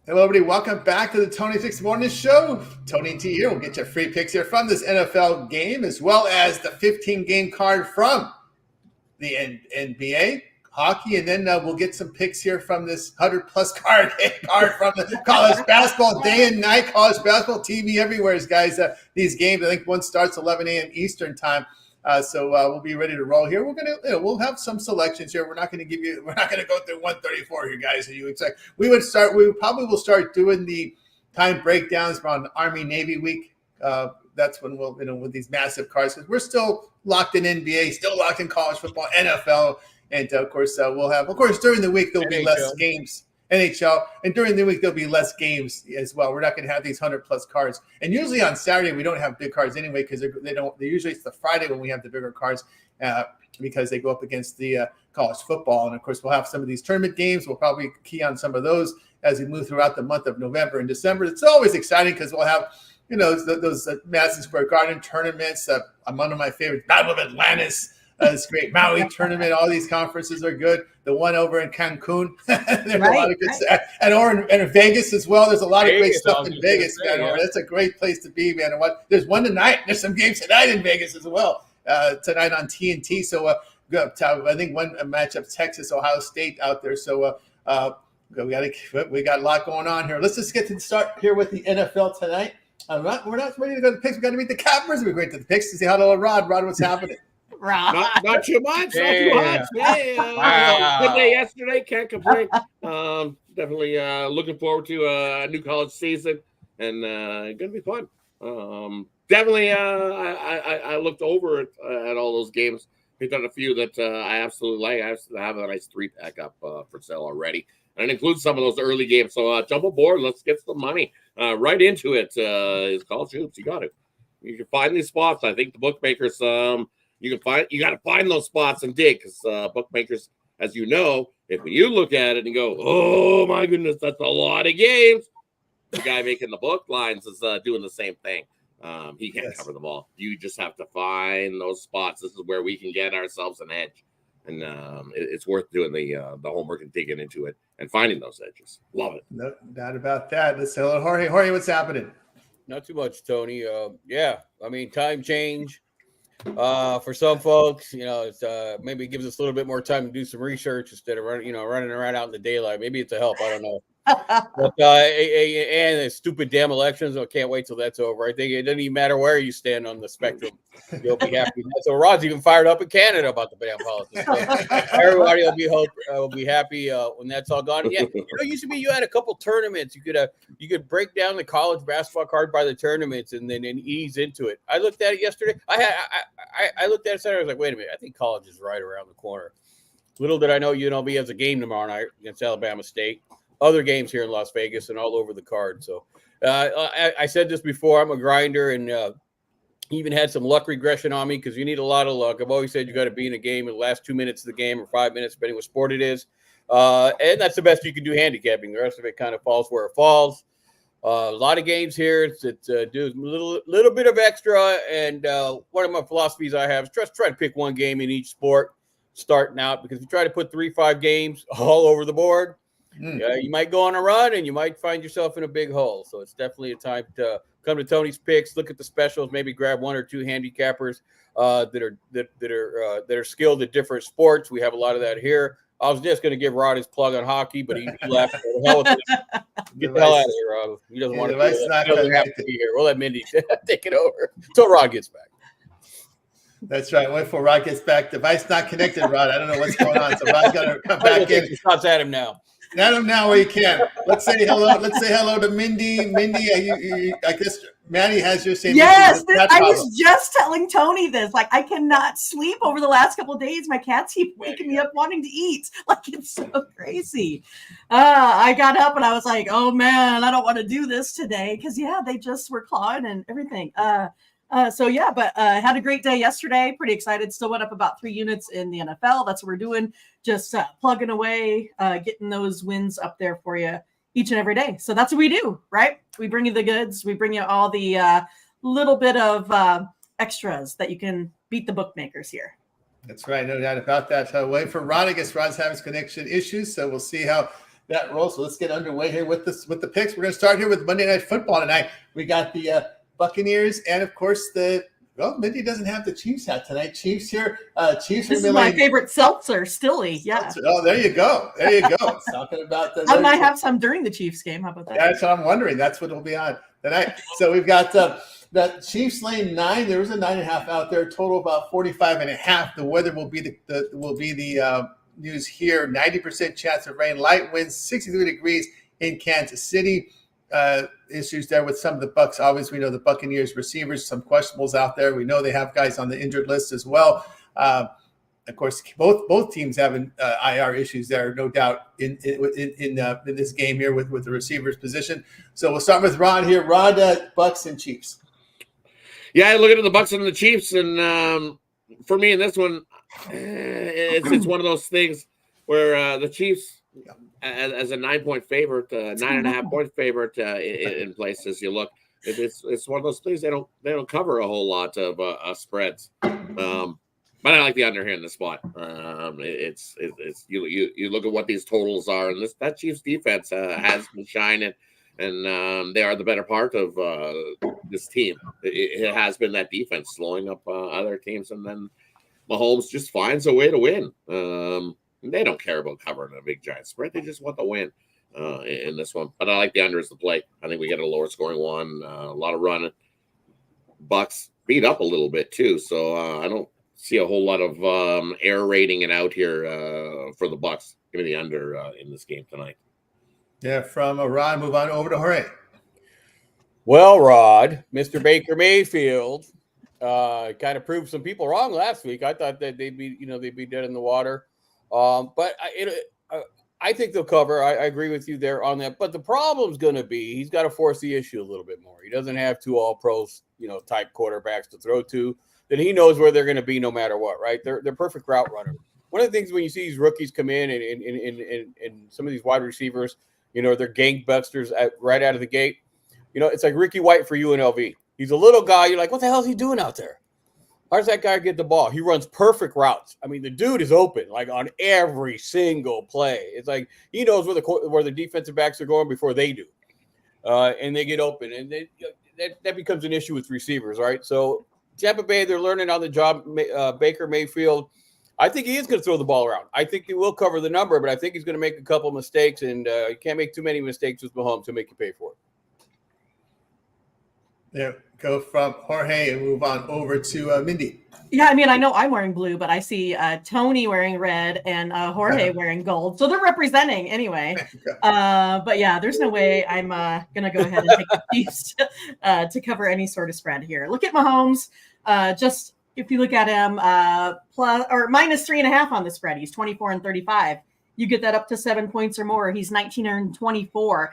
Hello, everybody. Welcome back to the Tony Six Morning Show. Tony T here. We'll get you free picks here from this NFL game, as well as the 15-game card from the NBA hockey, and then we'll get some picks here from this 100-plus card from the college basketball, day and night college basketball TV everywhere, guys. These games, I think one starts 11 a.m. Eastern time. So we'll be ready to roll here. We're gonna, we'll have some selections here. We're not going to go through 134 here, guys. As you expect, we probably will start doing the time breakdowns around Army Navy week. That's when we'll, with these massive cards, because we're still locked in NBA, still locked in college football, NFL, and of course we'll have, during the week there'll be less games. NHL, and during the week there'll be less games as well. We're not going to have these 100-plus cards, and usually on Saturday we don't have big cards anyway, because they usually it's the Friday when we have the bigger cards, because they go up against the college football, and of course we'll have some of these tournament games. We'll probably key on some of those as we move throughout the month of November and December. It's always exciting because we'll have those Madison Square Garden tournaments. One of my favorites, Battle of Atlantis. It's great. Maui tournament. All these conferences are good. The one over in Cancun. There's a lot of good stuff. And in Vegas as well. There's a lot of great stuff in Vegas, man. Yeah. That's a great place to be, man. And there's one tonight. There's some games tonight in Vegas as well. Tonight on TNT. So I think one matchup, Texas, Ohio State out there. So we got a lot going on here. Let's just get to the start here with the NFL tonight. We're not ready to go to the picks. We got to meet the Cappers. We're going to the picks to say hello to Rod. Rod, what's happening? Not too much. Not too much. Good day yesterday. Can't complain. Definitely looking forward to a new college season, and going to be fun. Definitely, I looked over at all those games. Picked on a few that I absolutely like. I have a nice 3-pack up for sale already, and it includes some of those early games. So jump aboard. Let's get some money right into it. It's college hoops. You got it. You can find these spots. I think the bookmakers. You got to find those spots and dig, because bookmakers, as you know, if you look at it and go, oh my goodness, that's a lot of games, the guy making the book lines is doing the same thing. He can't cover them all. You just have to find those spots. This is where we can get ourselves an edge, and it's worth doing the homework and digging into it and finding those edges. Love it. No doubt about that. Let's say hello, Jorge. Jorge, what's happening? Not too much, Tony. Time change. For some folks, it's maybe it gives us a little bit more time to do some research instead of running around out in the daylight. Maybe it's a help. I don't know. But and the stupid damn elections. I can't wait till that's over. I think it doesn't even matter where you stand on the spectrum. You'll be happy. So Rod's even fired up in Canada about the damn politics. So everybody will be happy when that's all gone. Yeah, it used to be you had a couple tournaments. You could break down the college basketball card by the tournaments and then ease into it. I looked at it yesterday. I looked at it Saturday. I was like, wait a minute. I think college is right around the corner. Little did I know UNLV has a game tomorrow night against Alabama State. Other games here in Las Vegas and all over the card. So I said this before, I'm a grinder, and even had some luck regression on me, because you need a lot of luck. I've always said you got to be in a game in the last 2 minutes of the game or 5 minutes, depending what sport it is. And that's the best you can do handicapping. The rest of it kind of falls where it falls. A lot of games here. It's do a little bit of extra. And one of my philosophies I have is just try to pick one game in each sport starting out, because if you try to put 3-5 games all over the board, you might go on a run and you might find yourself in a big hole. So it's definitely a time to come to Tony's Picks, look at the specials, maybe grab one or two handicappers that are skilled at different sports. We have a lot of that here. I was just going to give Rod his plug on hockey, but he left. Get the hell out of here, Rod. He doesn't want to be here. We'll let Mindy take it over until Rod gets back. That's right. Wait for Rod gets back. Device not connected, Rod. I don't know what's going on. So Rod's got to come back in. Shots at him now. At him now where you can. Let's say hello. Let's say hello to Mindy. Mindy, I guess Maddie has your same. Yes, I was just telling Tony this. Like, I cannot sleep over the last couple of days. My cats keep waking me up wanting to eat. Like, it's so crazy. I got up and I was like, oh man, I don't want to do this today, because they just were clawing and everything. But had a great day yesterday. Pretty excited. Still went up about 3 units in the NFL. That's what we're doing. Just plugging away, getting those wins up there for you each and every day. So that's what we do, right? We bring you the goods. We bring you all the little bit of extras that you can beat the bookmakers here. That's right. No doubt about that. Wait for Rod. I guess Rod's having connection issues. So we'll see how that rolls. So let's get underway here with the picks. We're going to start here with Monday Night Football tonight. We got the Buccaneers and, of course, Mindy doesn't have the Chiefs hat tonight. Chiefs here. Chiefs. This is my favorite seltzer, Stilly. Yeah. Oh, there you go. It's talking about the. I might have some during the Chiefs game. How about that? That's what I'm wondering. That's what will be on tonight. So we've got the Chiefs lane 9. There was a 9.5 out there. Total about 45.5. The weather will be the news here. 90% chance of rain. Light winds. 63 degrees in Kansas City. Issues there with some of the Bucs. Obviously, we know the Buccaneers receivers, some questionables out there. We know they have guys on the injured list as well. Of course, both teams having IR issues there, no doubt, in this game here with the receivers position. So we'll start with Rod here. Rod, Bucs and Chiefs. Yeah, looking at the Bucs and the Chiefs, and for me in this one, it's one of those things where the Chiefs, as a 9-point favorite, 9.5-point favorite in places you look, it's one of those things they don't cover a whole lot of spreads. But I like the under here in the spot. It's you look at what these totals are, and that Chiefs defense has been shining, and they are the better part of this team. It has been that defense slowing up other teams, and then Mahomes just finds a way to win. They don't care about covering a big giant spread. They just want the win in this one. But I like the under as the play. I think we get a lower scoring one, a lot of running. Bucs beat up a little bit too, so I don't see a whole lot of air raiding it out here for the Bucs. Give me the under in this game tonight. Yeah, from Rod, move on over to Jorge. Well, Rod, Mr. Baker Mayfield kind of proved some people wrong last week. I thought that they'd be dead in the water. But I think they'll cover. I agree with you there on that. But the problem's going to be he's got to force the issue a little bit more. He doesn't have 2 all-pros, type quarterbacks to throw to. Then he knows where they're going to be no matter what, right? They're perfect route runners. One of the things when you see these rookies come in and some of these wide receivers, they're gangbusters right out of the gate. It's like Ricky White for UNLV. He's a little guy. You're like, what the hell is he doing out there? How does that guy get the ball? He runs perfect routes. I mean, the dude is open like on every single play. It's like he knows where the defensive backs are going before they do, and they get open, and that becomes an issue with receivers, right? So Tampa Bay, they're learning on the job. Baker Mayfield, I think he is going to throw the ball around. I think he will cover the number, but I think he's going to make a couple mistakes, and you can't make too many mistakes with Mahomes to make you pay for it. Yeah, go from Jorge and move on over to Mindy. Yeah, I mean, I know I'm wearing blue, but I see Tony wearing red and Jorge wearing gold. So they're representing anyway. But yeah, there's no way I'm going to go ahead and take the Chiefs to cover any sort of spread here. Look at Mahomes. Just if you look at him, plus or minus 3.5 on the spread, he's 24-35. You get that up to 7 points or more. He's 19-24.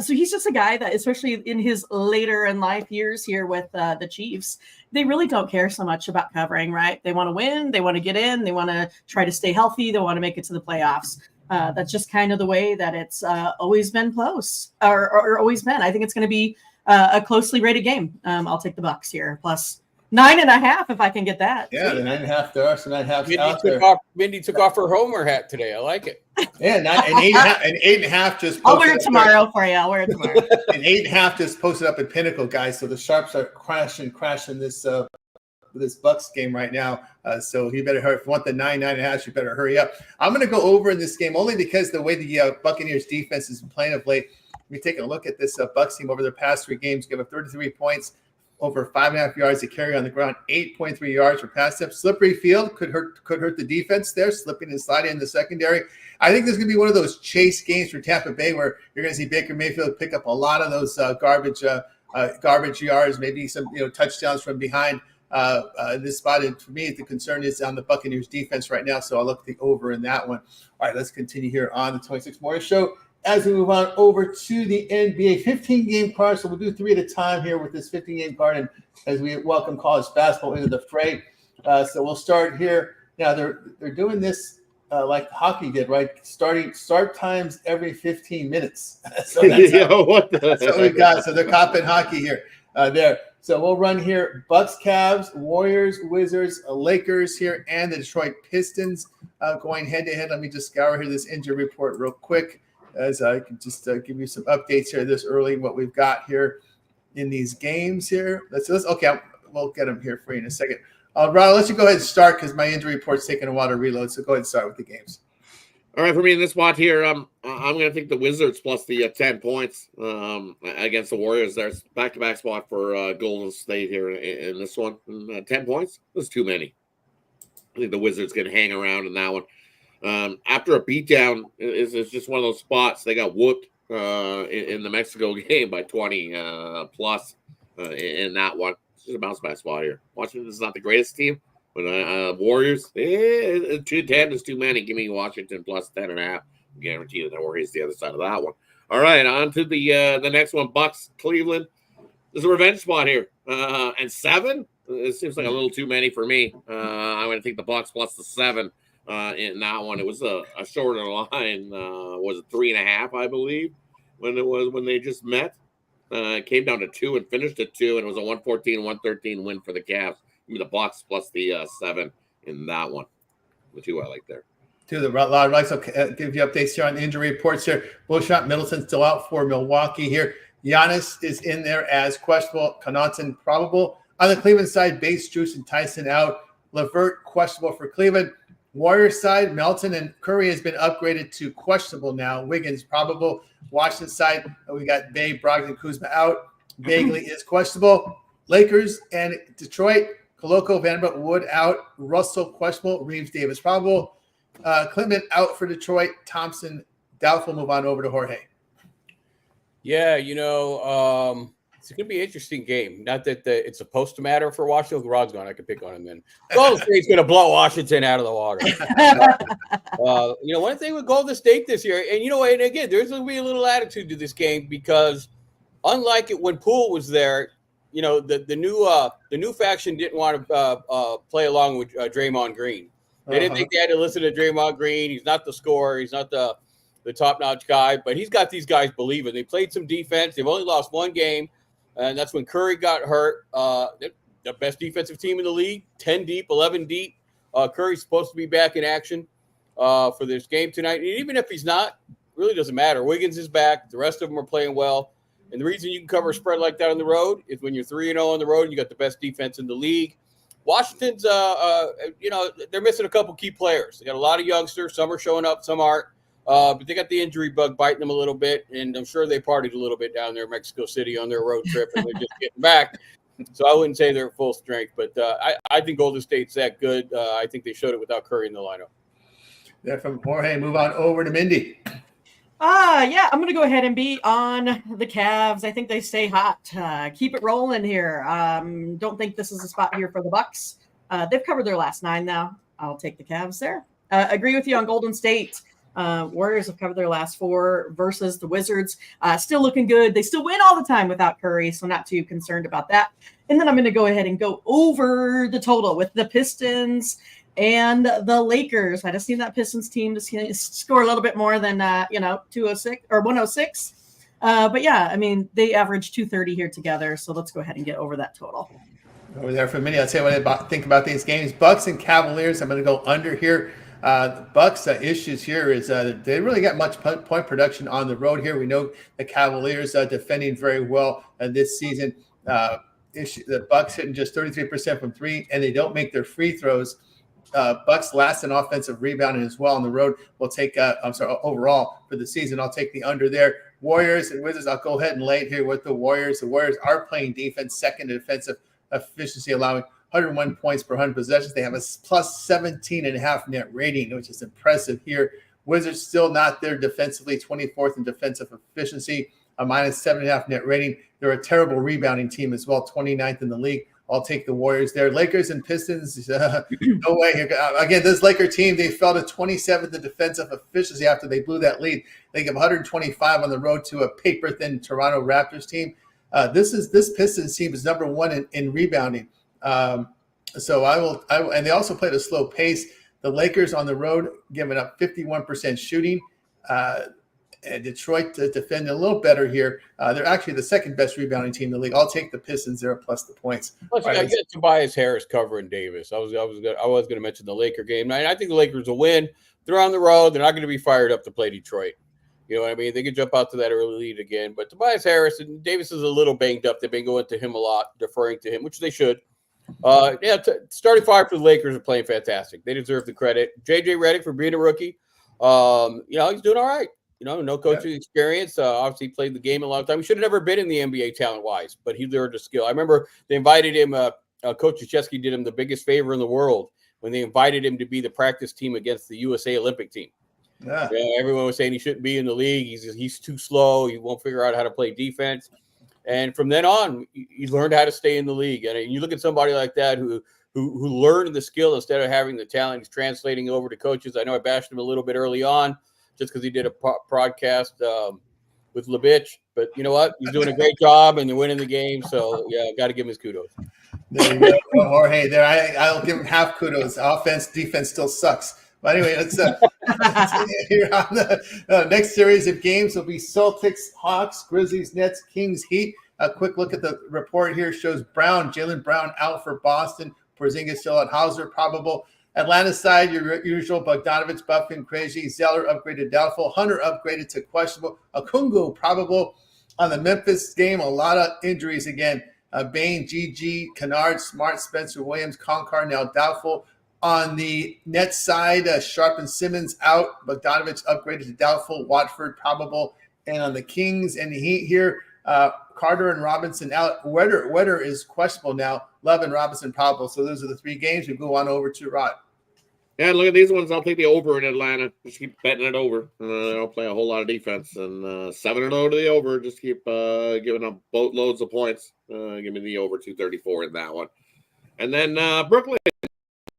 So he's just a guy that, especially in his later in life years here with the Chiefs, they really don't care so much about covering, right? They want to win. They want to get in. They want to try to stay healthy. They want to make it to the playoffs. That's just kind of the way that it's always been close or always been. I think it's going to be a closely rated game. I'll take the Bucs here. Plus 9.5 if I can get that. Yeah, the 9.5. There are some 9.5 out there. Mindy took off her Homer hat today. I like it. Yeah, and 8.5 just. I'll wear it tomorrow for you. I'll wear it tomorrow. And 8.5 just posted up at Pinnacle, guys. So the Sharps are crashing this Bucs game right now. So you better hurry. If you want the 9.5, you better hurry up. I'm going to go over in this game only because the way the Buccaneers defense has been playing of late. We take a look at this Bucs team over their past 3 games. Give up 33 points. Over 5.5 yards to carry on the ground, 8.3 yards for pass steps. Slippery field could hurt the defense there, slipping and sliding in the secondary. I think there's going to be one of those chase games for Tampa Bay where you're going to see Baker Mayfield pick up a lot of those garbage yards, maybe some touchdowns from behind this spot. And for me, the concern is on the Buccaneers defense right now, so I'll look the over in that one. All right, let's continue here on the 26 Morning Show. As we move on over to the NBA 15-game card, so we'll do 3 at a time here with this 15-game card, and as we welcome college basketball into the fray. So we'll start here. Now they're doing this like hockey did, right? Start times every 15 minutes. So that's what we've got. So they're copping hockey here. There. So we'll run here: Bucks, Cavs, Warriors, Wizards, Lakers here, and the Detroit Pistons going head to head. Let me just scour here this injury report real quick. as I can just give you some updates here this early, what we've got here in these games here. We'll get them here for you in a second. Ron, I'll let you go ahead and start because my injury report's taking a while to reload. So go ahead and start with the games. All right, for me in this spot here, I'm going to take the Wizards plus the 10 points against the Warriors. There's back-to-back spot for Golden State here in this one. 10 points? That's too many. I think the Wizards can hang around in that one. After a beatdown, it's just one of those spots. They got whooped in the Mexico game by 20 plus in that one. It's just a bounce-back spot here. Washington is not the greatest team. But Warriors, 210 is too many. Give me Washington plus 10.5. Guarantee that the Warriors the other side of that one. All right, on to the next one. Bucks, Cleveland. There's a revenge spot here. And 7? It seems like a little too many for me. I'm going to take the Bucks plus the 7 in that one. It was a shorter line. Was it 3.5, I believe, when they just met? It came down to 2 and finished at 2, and it was a 114-113 win for the Cavs. Give me the Bucks plus the 7 in that one. The 2 I like there. To the Loud Rights, I'll give you updates here on the injury reports here. Beauchamp, Middleton still out for Milwaukee here. Giannis is in there as questionable. Connaughton probable. On the Cleveland side, Bates, Juice, and Tyson out. LeVert questionable for Cleveland. Warriors side, Melton and Curry has been upgraded to questionable now. Wiggins probable. Washington side, we got Bay, Brogdon, Kuzma out. Bagley is questionable. Lakers and Detroit, Koloko, Vanderbilt, Wood out. Russell questionable. Reeves, Davis probable. Clement out for Detroit. Thompson doubtful. Move on over to Jorge. Yeah, it's going to be an interesting game. Not that it's supposed to matter for Washington. Rod's gone. I can pick on him then. Golden State's going to blow Washington out of the water. One thing with Golden State this year, and again, there's going to be a little attitude to this game because unlike it when Poole was there, the new faction didn't want to play along with Draymond Green. They didn't think they had to listen to Draymond Green. He's not the scorer. He's not the top-notch guy, but he's got these guys believing. They played some defense. They've only lost one game, and that's when Curry got hurt. The best defensive team in the league, 10 deep, 11 deep. Curry's supposed to be back in action for this game tonight. And even if he's not, really doesn't matter. Wiggins is back. The rest of them are playing well. And the reason you can cover a spread like that on the road is when you're 3-0 on the road and you got the best defense in the league. Washington's, they're missing a couple key players. They got a lot of youngsters. Some are showing up, some aren't. But they got the injury bug biting them a little bit, and I'm sure they partied a little bit down there in Mexico City on their road trip, and they're just getting back. So I wouldn't say they're at full strength, but I think Golden State's that good. I think they showed it without Curry in the lineup. There from Jorge, move on over to Mindy. Yeah, I'm going to go ahead and be on the Cavs. I think they stay hot. Keep it rolling here. Don't think this is a spot here for the Bucks. They've covered their last 9 now. I'll take the Cavs there. Agree with you on Golden State. Warriors have covered their last 4 versus the Wizards. Still looking good. They still win all the time without Curry, so not too concerned about that. And then I'm going to go ahead and go over the total with the Pistons and the Lakers. I just need that Pistons team to score a little bit more than 206 or 106. But yeah, I mean, they average 230 here together. So let's go ahead and get over that total. Over there for a minute, I'll tell you what I think about these games. Bucks and Cavaliers. I'm going to go under here. The Bucks' issues here is they really got much point production on the road here. We know the Cavaliers defending very well this season. The Bucks hitting just 33% from 3, and they don't make their free throws. Bucks last in offensive rebounding as well on the road. We'll take overall for the season. I'll take the under there. Warriors and Wizards. I'll go ahead and lay it here with the Warriors. The Warriors are playing defense, second in defensive efficiency, allowing 101 points per 100 possessions. They have a plus 17.5 net rating, which is impressive here. Wizards still not there defensively, 24th in defensive efficiency, a minus 7.5 net rating. They're a terrible rebounding team as well, 29th in the league. I'll take the Warriors there. Lakers and Pistons, no way. Again, this Laker team, they fell to 27th in defensive efficiency after they blew that lead. They give 125 on the road to a paper-thin Toronto Raptors team. This Pistons team is number 1 in rebounding. So I will, and they also played a slow pace. The Lakers on the road giving up 51% shooting. And Detroit to defend a little better here. They're actually the second best rebounding team in the league. I'll take the Pistons there plus the points. Plus, I get Tobias Harris covering Davis. I was going to mention the Laker game. I think the Lakers will win. They're on the road. They're not going to be fired up to play Detroit. You know what I mean? They could jump out to that early lead again. But Tobias Harris and Davis is a little banged up. They've been going to him a lot, deferring to him, which they should. Starting five for the Lakers are playing fantastic. They deserve the credit. JJ Redick for being a rookie. He's doing all right. No coaching experience. Obviously played the game a long time. He should have never been in the NBA talent-wise, but he learned a skill. I remember they invited him. Coach Krzyzewski did him the biggest favor in the world when they invited him to be the practice team against the USA Olympic team. Yeah. Everyone was saying he shouldn't be in the league. He's too slow. He won't figure out how to play defense. And from then on, he learned how to stay in the league. And you look at somebody like that who learned the skill instead of having the talent. He's translating over to coaches. I know I bashed him a little bit early on just because he did a podcast with Lubitsch. But you know what? He's doing a great job, and they're winning the game. So, got to give him his kudos. There you go, Jorge. There, I'll give him half kudos. Offense, defense still sucks. But anyway, let's here on the next series of games will be Celtics, Hawks, Grizzlies, Nets, Kings, Heat. A quick look at the report here shows Jaylen Brown out for Boston. Porzingis still out. Hauser probable. Atlanta side, your usual Bogdanovich, Buffin, Krejci, Zeller upgraded doubtful, Hunter upgraded to questionable, Okungwu probable. On the Memphis game, a lot of injuries again. Bain, GG, Kennard, Smart, Spencer Williams, Concar now doubtful. On the Nets side, Sharp and Simmons out. Bogdanovich upgraded to doubtful. Watford probable. And on the Kings and the Heat here, Carter and Robinson out. Wetter is questionable now. Love and Robinson probable. So those are the three games. We go on over to Rod. Yeah, look at these ones. I'll take the over in Atlanta. Just keep betting it over. I'll play a whole lot of defense. And 7-0 to the over. Just keep giving up boatloads of points. Give me the over 234 in that one. And then Brooklyn.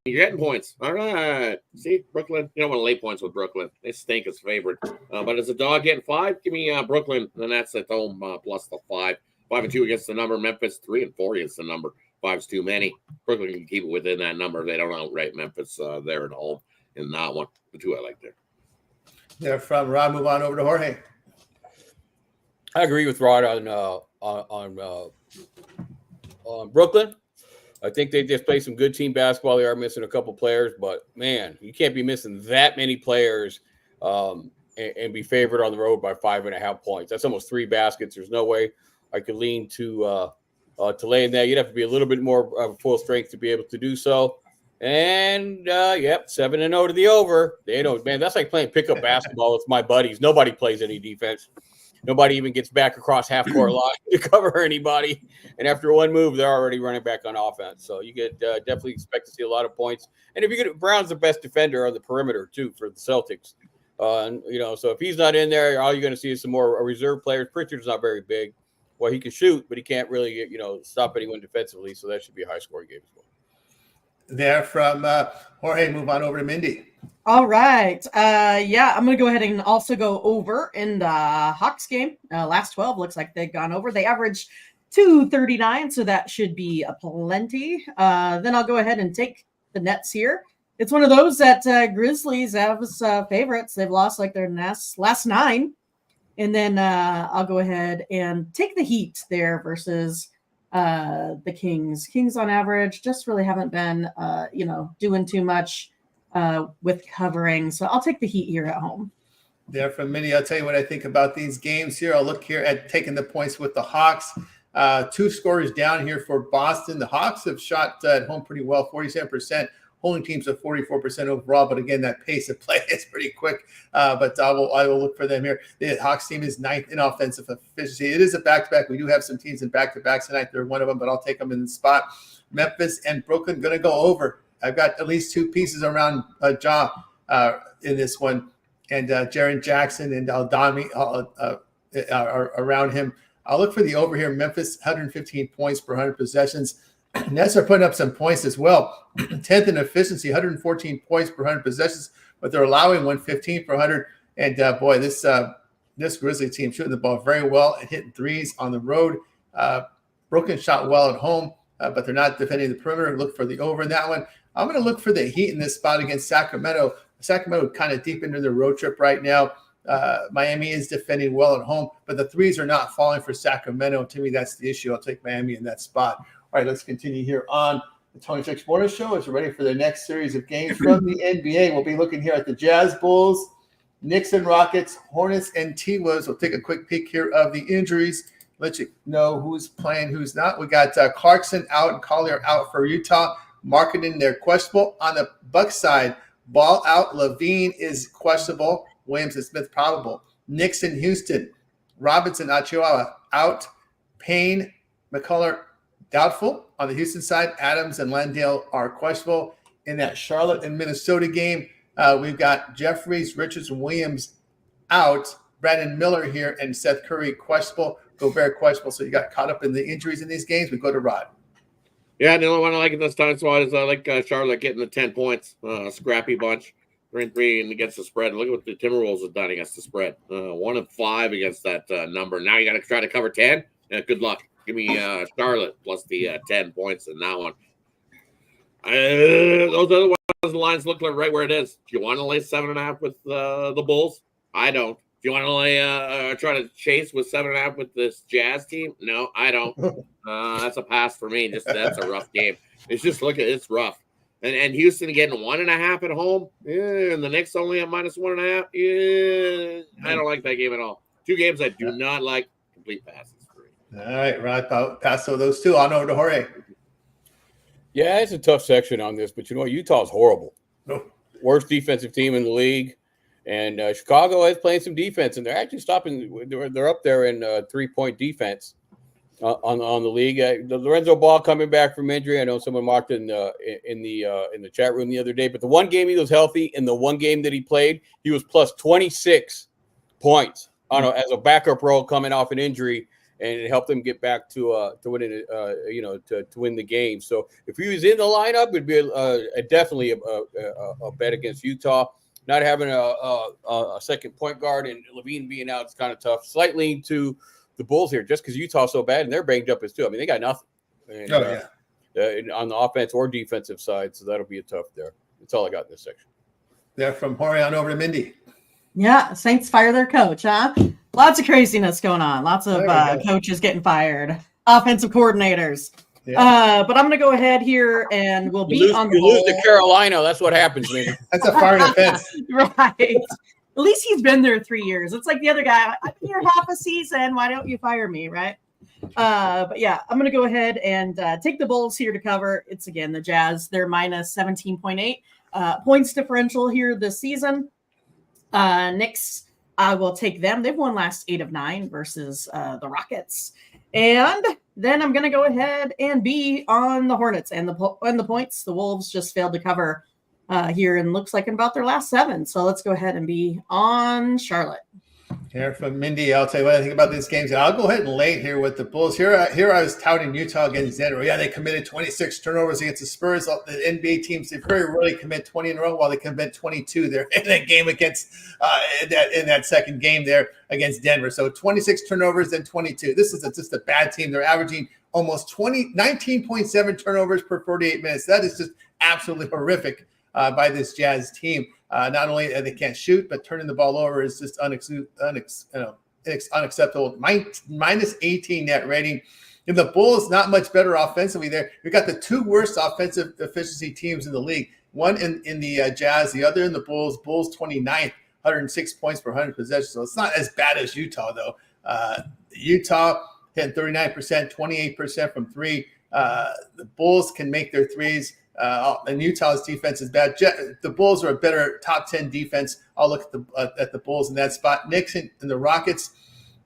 You're getting points. All right. See, Brooklyn. You don't want to lay points with Brooklyn. They stink as favorite. But as a dog getting 5, give me Brooklyn. And that's at home plus the 5. 5-2 against the number. Memphis 3-4 against the number. 5's too many. Brooklyn can keep it within that number. They don't outright Memphis there at home in that one. The 2 I like there. They're from Rod. Move on over to Jorge. I agree with Rod on Brooklyn. I think they just play some good team basketball. They are missing a couple players, but man, you can't be missing that many players and be favored on the road by 5.5 points. That's almost 3 baskets. There's no way I could lean to lay in that. You'd have to be a little bit more full strength to be able to do so. And 7-0 to the over. They don't, man. That's like playing pickup basketball with my buddies. Nobody plays any defense. Nobody even gets back across half-court line to cover anybody. And after one move, they're already running back on offense. So you could definitely expect to see a lot of points. And if you get Brown's the best defender on the perimeter, too, for the Celtics. So if he's not in there, all you're going to see is some more reserve players. Pritchard's not very big. Well, he can shoot, but he can't really, stop anyone defensively. So that should be a high-scoring game as well. There from Jorge, move on over to Mindy. All right. I'm going to go ahead and also go over in the Hawks game. Last 12 looks like they've gone over. They averaged 239, so that should be a plenty. Then I'll go ahead and take the Nets here. It's one of those that Grizzlies have as favorites. They've lost like their last 9. And then I'll go ahead and take the Heat there versus the Kings. Kings on average just really haven't been, doing too much with covering. So I'll take the Heat here at home. There from Minnie, I'll tell you what I think about these games here. I'll look here at taking the points with the Hawks. 2 scores down here for Boston. The Hawks have shot at home pretty well, 47%. Holding teams at 44% overall. But again, that pace of play is pretty quick. But I will look for them here. The Hawks team is 9th in offensive efficiency. It is a back-to-back. We do have some teams in back-to-backs tonight. They're one of them, but I'll take them in the spot. Memphis and Brooklyn going to go over. I've got at least 2 pieces around Ja in this one. And Jaren Jackson and Aldami are around him. I'll look for the over here. Memphis, 115 points per 100 possessions. Nets are putting up some points as well. 10th in efficiency, 114 points per 100 possessions, but they're allowing 115 per 100. And this Grizzly team shooting the ball very well and hitting threes on the road. Brooklyn shot well at home, but they're not defending the perimeter. Look for the over in that one. I'm going to look for the Heat in this spot against Sacramento. Sacramento kind of deep into their road trip right now. Miami is defending well at home, but the threes are not falling for Sacramento. To me, that's the issue. I'll take Miami in that spot. All right, let's continue here on the Tony Fix Morning Show as we're ready for the next series of games from the NBA. We'll be looking here at the Jazz Bulls Knicks and Rockets, Hornets and T-Wolves. We'll take a quick peek here of the injuries. Let you know who's playing, who's not. We got Clarkson out and Collier out for Utah. Marketing, they're questionable. On the Bucks side, Ball out. Levine is questionable. Williams and Smith probable. Knicks in Houston, Robinson, Achua out. Payne, McCullough doubtful. On the Houston side, Adams and Landale are questionable. In that Charlotte and Minnesota game, we've got Jeffries, Richards, and Williams out. Brandon Miller here and Seth Curry questionable. Gobert questionable. So you got caught up in the injuries in these games. We go to Rod. Yeah, the only one I like at this time spot is I like Charlotte getting the 10 points. Scrappy bunch. 3-3 and against the spread. Look at what the Timberwolves have done against the spread. 1 of 5 against that number. Now you got to try to cover 10. Good luck. Give me Charlotte plus the 10 points in that one. Those other ones, the lines look like right where it is. Do you want to lay 7.5 with the Bulls? I don't. Do you want to lay try to chase with 7.5 with this Jazz team? No, I don't. That's a pass for me. That's a rough game. It's rough. And Houston getting 1.5 at home. Yeah, and the Knicks only at -1.5. Yeah, I don't like that game at all. 2 games I do not like. Complete passes. All right, Rod, pass those 2 on over to Jorge. Yeah, it's a tough section on this, but you know what? Utah's horrible. No. Worst defensive team in the league. And Chicago is playing some defense, and they're actually stopping. They're up there in 3-point defense on the league. Lorenzo Ball coming back from injury. I know someone marked in the chat room the other day, but the one game he was healthy, in the one game that he played, he was plus 26 points as a backup role coming off an injury, and it helped him get back to winning to win the game. So if he was in the lineup, it'd be definitely a bet against Utah. Not having a second point guard and Levine being out is kind of tough. Slightly to the Bulls here, just because Utah's so bad and they're banged up as too. I mean, they got nothing. And, on the offense or defensive side, so that'll be a tough there. That's all I got in this section. There from Jorge on over to Mindy. Yeah, Saints fire their coach, huh? Lots of craziness going on. Lots of coaches getting fired. Offensive coordinators. Yeah. But I'm going to go ahead here and we'll be on the You lose to Carolina. That's what happens, man. That's a fire defense. Right. At least he's been there 3 years. It's like the other guy. I've been here half a season. Why don't you fire me, right? But yeah, I'm going to go ahead and take the Bulls here to cover. It's, again, the Jazz. They're minus 17.8 points differential here this season. Knicks, I will take them. They've won last 8 of 9 versus the Rockets. And then I'm going to go ahead and be on the Hornets and the points. The Wolves just failed to cover here and looks like in about their last 7. So let's go ahead and be on Charlotte. Here from Mindy, I'll tell you what I think about these games. And I'll go ahead and lay it here with the Bulls. Here I was touting Utah against Denver. Yeah, they committed 26 turnovers against the Spurs. The NBA teams, they very rarely commit 20 in a row, while they commit 22 there in that game against in that second game there against Denver. So 26 turnovers, then 22. This is just a bad team. They're averaging almost 19.7 turnovers per 48 minutes. That is just absolutely horrific by this Jazz team. Not only they can't shoot, but turning the ball over is just unacceptable. Minus 18 net rating. And the Bulls, not much better offensively there. We've got the 2 worst offensive efficiency teams in the league. One in the Jazz, the other in the Bulls. Bulls 29th, 106 points per 100 possessions. So it's not as bad as Utah, though. Utah hitting 39%, 28% from 3. The Bulls can make their threes. And Utah's defense is bad. The Bulls are a better top 10 defense. I'll look at the Bulls in that spot. Knicks and the Rockets.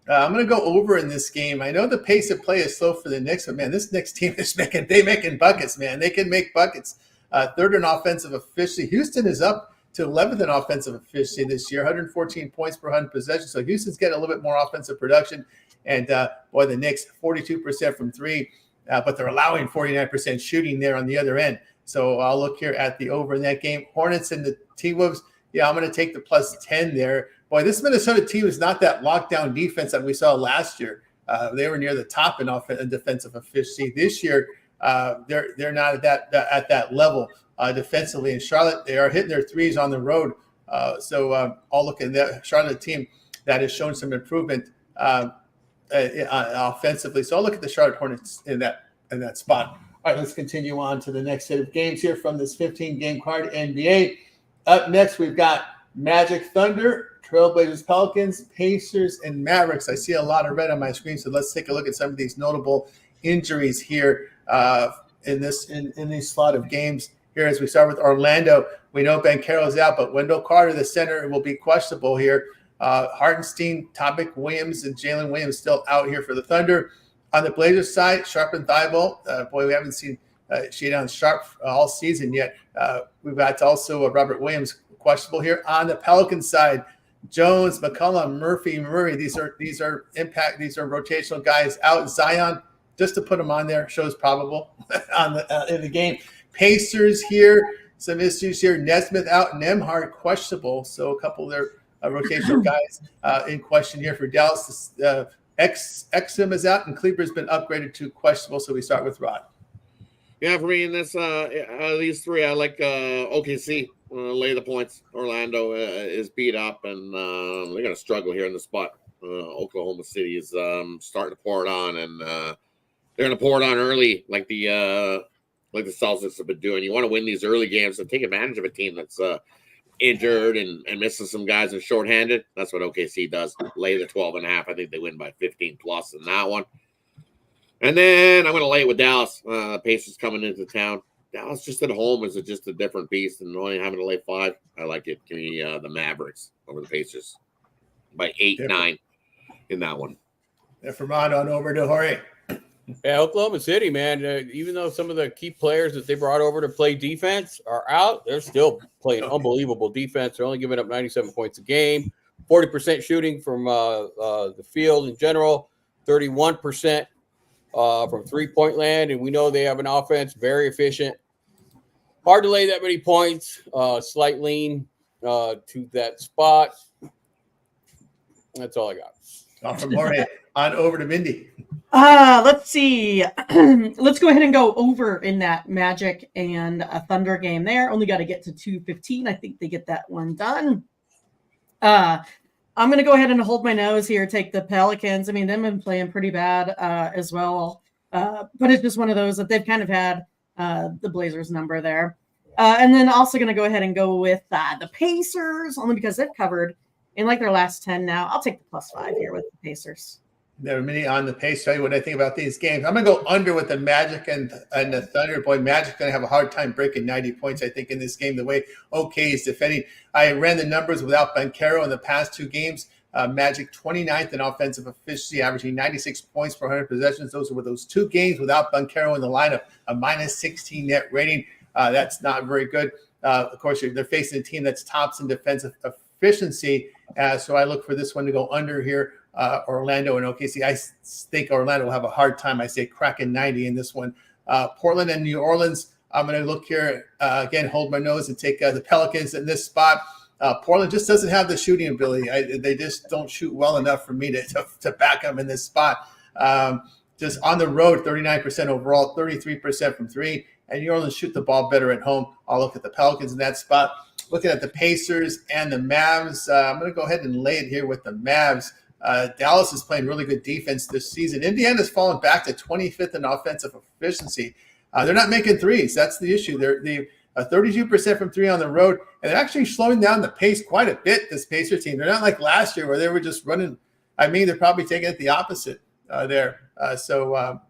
I'm going to go over in this game. I know the pace of play is slow for the Knicks, but man, this Knicks team is making buckets, man. They can make buckets. 3rd in offensive efficiency. Houston is up to 11th in offensive efficiency this year, 114 points per 100 possessions. So Houston's getting a little bit more offensive production. And the Knicks 42% from 3, but they're allowing 49% shooting there on the other end. So I'll look here at the over in that game. Hornets and the T-Wolves. Yeah, I'm going to take the plus 10 there. Boy, this Minnesota team is not that lockdown defense that we saw last year. They were near the top in defensive efficiency. This year, they're not at that level defensively. In Charlotte, they are hitting their threes on the road. So I'll look at that Charlotte team that has shown some improvement offensively. So I'll look at the Charlotte Hornets in that spot. All right, let's continue on to the next set of games here from this 15-game card NBA. Up next, we've got Magic, Thunder, Trailblazers, Pelicans, Pacers, and Mavericks. I see a lot of red on my screen, so let's take a look at some of these notable injuries here in these slot of games. Here, as we start with Orlando, we know Banchero's out, but Wendell Carter, the center, will be questionable here. Hartenstein, Topic Williams, and Jalen Williams still out here for the Thunder. On the Blazers side, Sharp and Thibault. Boy, we haven't seen Shadon Sharp all season yet. We've got also Robert Williams questionable here. On the Pelicans side, Jones, McCollum, Murphy, Murray. These are impact. These are rotational guys out. Zion, just to put them on there, shows probable in the game. Pacers here, some issues here. Nesmith out, Nemhard questionable. So a couple of their rotational guys in question here for Dallas. Exum is out, and Kleber's been upgraded to questionable. So we start with Rod. Yeah, for me in this, these three, I like OKC. Lay the points. Orlando is beat up, and they're going to struggle here in the spot. Oklahoma City is starting to pour it on, and they're going to pour it on early, like the Celtics have been doing. You want to win these early games and take advantage of a team that's injured and missing some guys and shorthanded. That's what OKC does. Lay the 12.5. I think they win by 15 plus in that one. And then I'm going to lay it with Dallas. Pacers coming into town. Dallas just at home is just a different beast, and only having to lay 5. I like it. Give me the Mavericks over the Pacers by 8-9 in that one. And from Rod on over to Jorge. Yeah, Oklahoma City, man, even though some of the key players that they brought over to play defense are out, they're still playing unbelievable defense. They're only giving up 97 points a game, 40% shooting from the field in general, 31% from three-point land, and we know they have an offense, very efficient. Hard to lay that many points, slight lean to that spot. That's all I got. From Jorge on over to Mindy. Let's see. Let's go ahead and go over in that Magic and a Thunder game there. Only got to get to 2:15. I think they get that one done. I'm going to go ahead and hold my nose here, take the Pelicans. I mean, they've been playing pretty bad as well. But it's just one of those that they've kind of had the Blazers number there. And then also going to go ahead and go with the Pacers, only because they've covered in like their last 10 now. I'll take the +5 here with the Pacers. There are many on the pace. Tell you what I think about these games. I'm going to go under with the Magic and the Thunder. Boy, Magic's going to have a hard time breaking 90 points, I think, in this game, the way OK is defending. I ran the numbers without Banchero in the past 2 games. Magic 29th in offensive efficiency, averaging 96 points per 100 possessions. Those were those 2 games without Banchero in the lineup, a -16 net rating. That's not very good. Of course, they're facing a team that's tops in defensive efficiency. So I look for this one to go under here. Orlando and OKC. I think Orlando will have a hard time. I say cracking 90 in this one. Portland and New Orleans. I'm going to look here again, hold my nose and take the Pelicans in this spot. Portland just doesn't have the shooting ability. They just don't shoot well enough for me to back them in this spot. Just on the road, 39% overall, 33% from 3. And New Orleans shoot the ball better at home. I'll look at the Pelicans in that spot. Looking at the Pacers and the Mavs, I'm going to go ahead and lay it here with the Mavs. Dallas is playing really good defense this season. Indiana's fallen back to 25th in offensive efficiency. They're not making threes. That's the issue. They're 32% from 3 on the road, and they're actually slowing down the pace quite a bit, this Pacer team. They're not like last year where they were just running. I mean, they're probably taking it the opposite there. So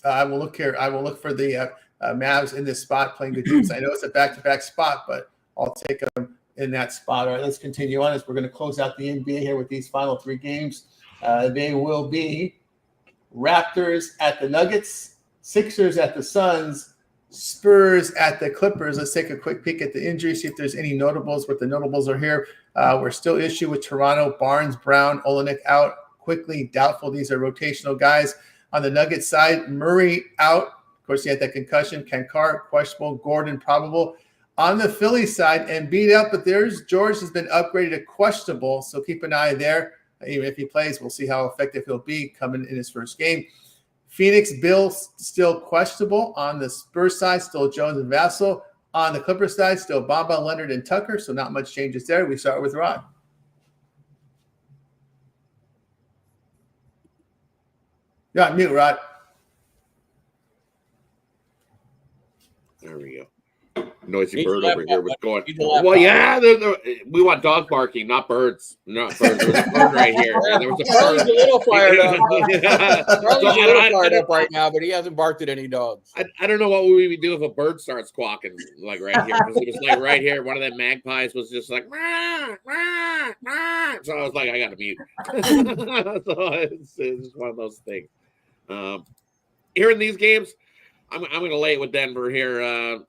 I will look here. I will look for the Mavs in this spot playing good defense. I know it's a back-to-back spot, but I'll take them in that spot. All right, let's continue on as we're going to close out the NBA here with these final 3 games. They will be Raptors at the Nuggets, Sixers at the Suns, Spurs at the Clippers. Let's take a quick peek at the injuries, see if there's any notables. What the notables are here. We're still issue with Toronto, Barnes, Brown, Olenek out, quickly doubtful. These are rotational guys. On the Nuggets side, Murray out. Of course, he had that concussion. Kankar, questionable. Gordon, probable. On the Philly side, Embiid out, but there's George has been upgraded to questionable, so keep an eye there. Even if he plays, we'll see how effective he'll be coming in his first game. Phoenix, Bill still questionable. On the Spurs side, still Jones and Vassell. On the Clippers side, still Bamba, Leonard, and Tucker, so not much changes there. We start with Rod. You're on mute, Rod. There we go. noisy He's bird a over here was laptop, going. he's a laptop. Well, yeah, we want dogs barking, not birds. Not birds. There's a bird right here. Yeah, there was a Charlie's bird. a little fired up. Yeah. Charlie's So a little fired up right now, but he hasn't barked at any dogs. I don't know what we would do if a bird starts squawking like right here, because it was like right here. One of the magpies was just like, "Rah, rah, rah." So I was like, I got to mute. So it's just one of those things. Here in these games, I'm going to lay it with Denver here.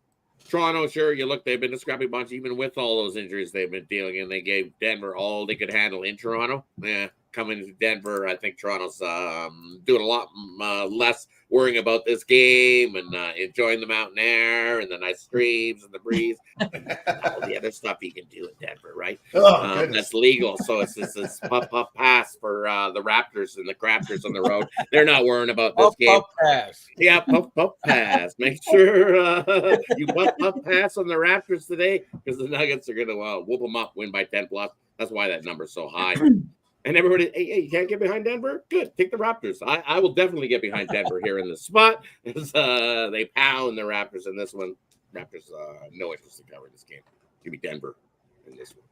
Toronto, sure, they've been a scrappy bunch, even with all those injuries they've been dealing in. They gave Denver all they could handle in Toronto. Yeah, coming to Denver, I think Toronto's doing a lot less worrying about this game and enjoying the mountain air and the nice streams and the breeze. All the other stuff you can do in Denver, right? That's legal. So it's this puff pass for the Raptors and the Crafters on the road. They're not worrying about this game. Puff pass. Yeah, puff pass. Make sure you puff pass on the Raptors today, because the Nuggets are going to whoop them up, win by 10 plus. That's why that number's so high. And everybody, hey, you can't get behind Denver? Good, take the Raptors. I will definitely get behind Denver here in this spot, as they pound the Raptors in this one. Raptors, no interest in covering this game. Give me Denver in this one.